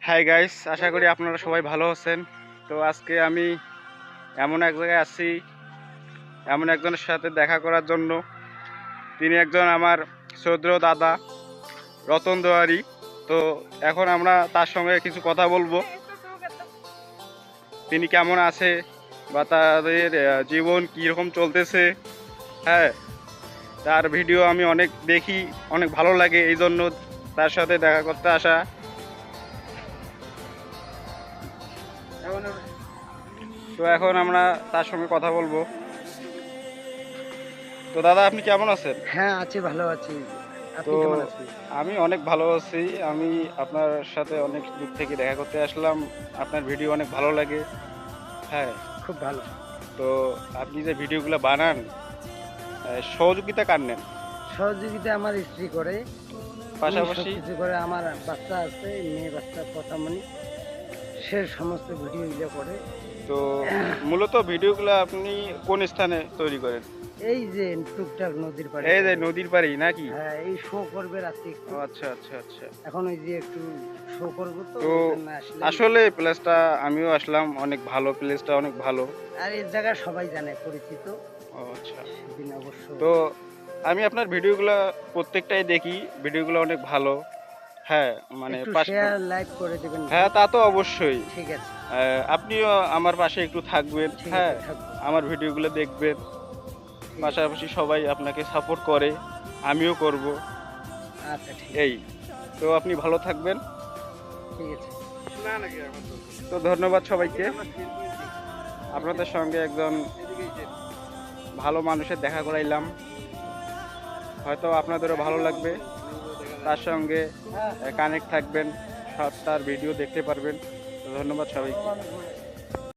Hi guys, আশা করি আপনারা সবাই ভালো আছেন। তো আজকে আমি এমন এক জায়গায় আছি, এমন একজনের সাথে দেখা করার জন্য। তিনি একজন আমার শ্রদ্ধেয় দাদা, রতন দেওয়ারি। তো এখন আমরা তার সঙ্গে কিছু কথা বলবো, তিনি কেমন আছে বা তাদের জীবন কীরকম চলতেছে। হ্যাঁ, তার ভিডিও আমি অনেক দেখি, অনেক ভালো লাগে, এই জন্য তার সাথে দেখা করতে আসা। তো এখন আমরা তার সঙ্গে কথা বলবো। তো দাদা, আপনি কেমন আছেন? হ্যাঁ, আছি, ভালো আছি। তো আপনি কেমন আছেন? আমি অনেক ভালো আছি। আমি আপনার সাথে অনেক দূর থেকে দেখা করতে আসলাম। আপনার ভিডিও অনেক ভালো লাগে। হ্যাঁ, খুব ভালো। তো আপনি যে ভিডিওগুলো বানান, সহযোগিতা কার নেন? সহযোগিতা আমার স্ত্রী করে, পাশাপাশি কিছু করে। আমার বাচ্চা আছে, মেয়ে বাচ্চা কথামণি, সে সমস্ত ভিডিওগুলো করে। তো মূলত ভিডিওগুলো আপনি কোন স্থানে তৈরি করেন? এই যে টুকটাক নদীর পাড়ে। এই যে নদীর পাড়েই নাকি? হ্যাঁ, এই শো করবে রাতে একটু। আচ্ছা আচ্ছা আচ্ছা। এখন ওই যে একটু শো করবো, তো তো ওই জন্য আসলে প্লেসটা আমিও আসলাম, অনেক ভালো, প্লেসটা অনেক ভালো। আর এই জায়গা সবাই জানে, পরিচিত। ও আচ্ছা। সেদিন অবশ্য তো আমি আপনার ভিডিওগুলো প্রত্যেকটাই দেখি, ভিডিওগুলো অনেক ভালো। হ্যাঁ, মানে একটু শেয়ার লাইক করে দেবেন। হ্যাঁ, তা তো অবশ্যই। ঠিক আছে, আপনিও আমার পাশে একটু থাকবেন। ঠিক হ্যাঁ, আছে, থাকবো। আমার ভিডিওগুলো দেখবেন, পাশাপাশি সবাই আপনাকে সাপোর্ট করে, আমিও করব। আচ্ছা, ঠিক এই তো আপনি ভালো থাকবেন। ঠিক আছে। তো ধন্যবাদ সবাইকে। আপনাদের সঙ্গে একজন ভালো মানুষের দেখা করাইলাম, হয়তো আপনাদেরও ভালো লাগবে। তার সঙ্গে কানেক্ট থাকবেন, সব তার ভিডিও দেখতে পারবেন। তো ধন্যবাদ সবাইকে।